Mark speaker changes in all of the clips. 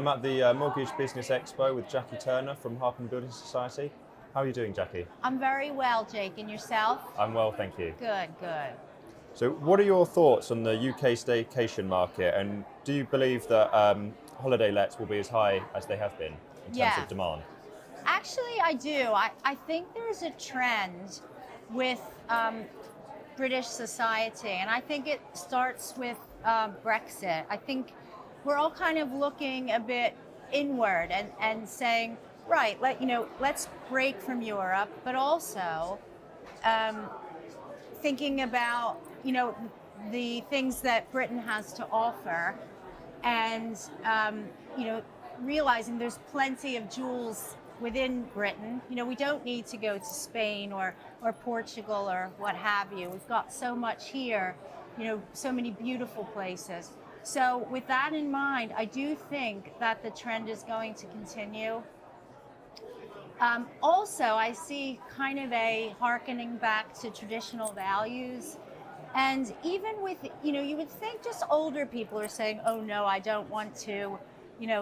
Speaker 1: I'm at the Mortgage Business Expo with Jackie Turner from Harpenden Building Society. How are you doing, Jackie?
Speaker 2: I'm very well, Jake. And yourself?
Speaker 1: I'm well, thank you.
Speaker 2: Good, good.
Speaker 1: So what are your thoughts on the UK staycation market, and do you believe that holiday lets will be as high as they have been in terms
Speaker 2: Yeah.
Speaker 1: of demand?
Speaker 2: Actually, I do. I think there's a trend with British society, and I think it starts with Brexit. I think we're all kind of looking a bit inward and saying, right, let's break from Europe, but also thinking about, the things that Britain has to offer, and realizing there's plenty of jewels within Britain. We don't need to go to Spain or Portugal or what have you. We've got so much here, so many beautiful places. So with that in mind, I do think that the trend is going to continue. Also, I see kind of a hearkening back to traditional values. And even with, you would think just older people are saying, oh no, I don't want to,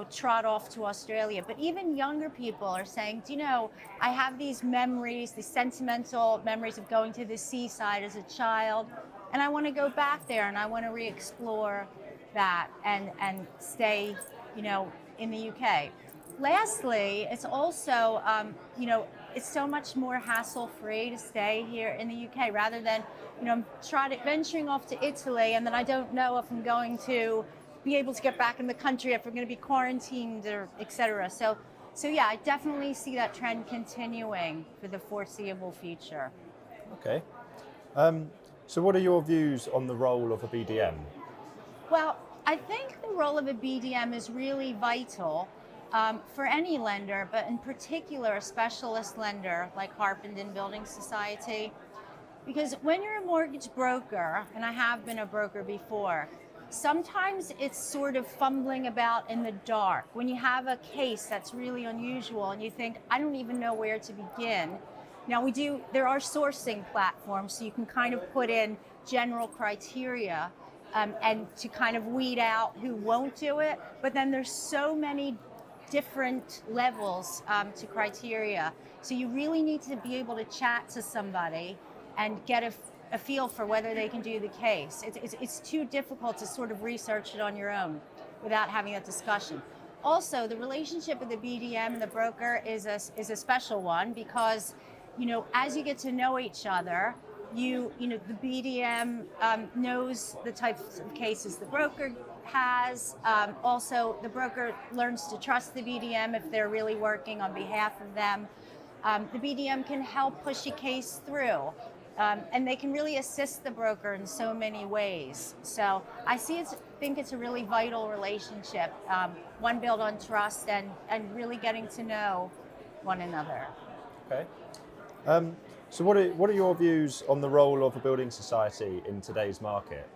Speaker 2: trot off to Australia. But even younger people are saying, I have these memories, these sentimental memories of going to the seaside as a child, and I want to go back there and I want to re-explore that and stay, in the UK. Lastly, it's also, it's so much more hassle-free to stay here in the UK rather than, venturing off to Italy, and then I don't know if I'm going to be able to get back in the country, if we're going to be quarantined, or et cetera. So yeah, I definitely see that trend continuing for the foreseeable future.
Speaker 1: Okay. So what are your views on the role of a BDM?
Speaker 2: Well, I think the role of a BDM is really vital for any lender, but in particular a specialist lender like Harpenden Building Society. Because when you're a mortgage broker, and I have been a broker before, sometimes it's sort of fumbling about in the dark. When you have a case that's really unusual and you think, I don't even know where to begin. Now there are sourcing platforms, so you can kind of put in general criteria and to kind of weed out who won't do it. But then there's so many different levels to criteria. So you really need to be able to chat to somebody and get a feel for whether they can do the case. It's too difficult to sort of research it on your own without having that discussion. Also, the relationship with the BDM and the broker is a special one because, as you get to know each other, the BDM knows the types of cases the broker has. Also, the broker learns to trust the BDM if they're really working on behalf of them. The BDM can help push a case through. And they can really assist the broker in so many ways. So I think it's a really vital relationship, one built on trust and really getting to know one another.
Speaker 1: Okay. So what are your views on the role of a building society in today's market?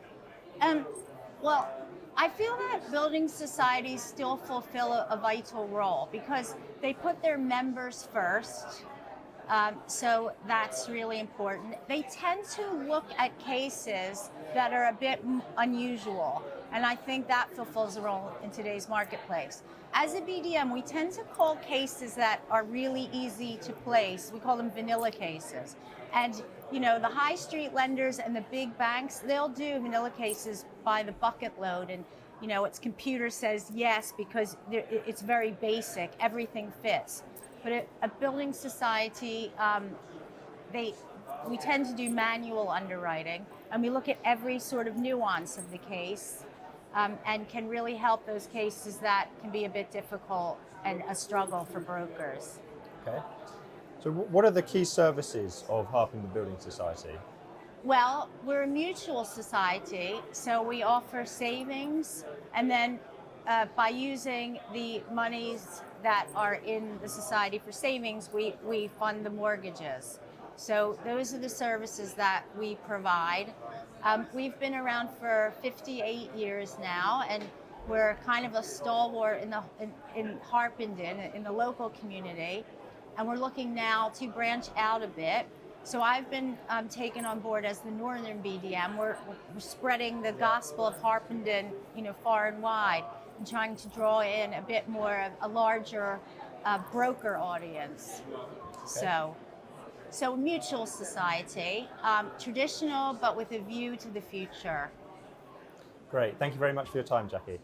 Speaker 2: Well, I feel that building societies still fulfill a vital role because they put their members first. So that's really important. They tend to look at cases that are a bit unusual, and I think that fulfills a role in today's marketplace. As a BDM, we tend to call cases that are really easy to place, we call them vanilla cases. And the high street lenders and the big banks, they'll do vanilla cases by the bucket load, and its computer says yes because it's very basic, everything fits. But a building society, we tend to do manual underwriting, and we look at every sort of nuance of the case, and can really help those cases that can be a bit difficult and a struggle for brokers.
Speaker 1: Okay. So what are the key services of Harpenden Building Society?
Speaker 2: Well, we're a mutual society, so we offer savings, and then by using the monies that are in the society for savings, we fund the mortgages. So those are the services that we provide. We've been around for 58 years now, and we're kind of a stalwart in Harpenden, in the local community, and we're looking now to branch out a bit. So I've been taken on board as the Northern BDM. We're spreading the gospel of Harpenden, far and wide. and trying to draw in a bit more of a larger broker audience. So mutual society, traditional but with a view to the future.
Speaker 1: Great. Thank you very much for your time, Jackie.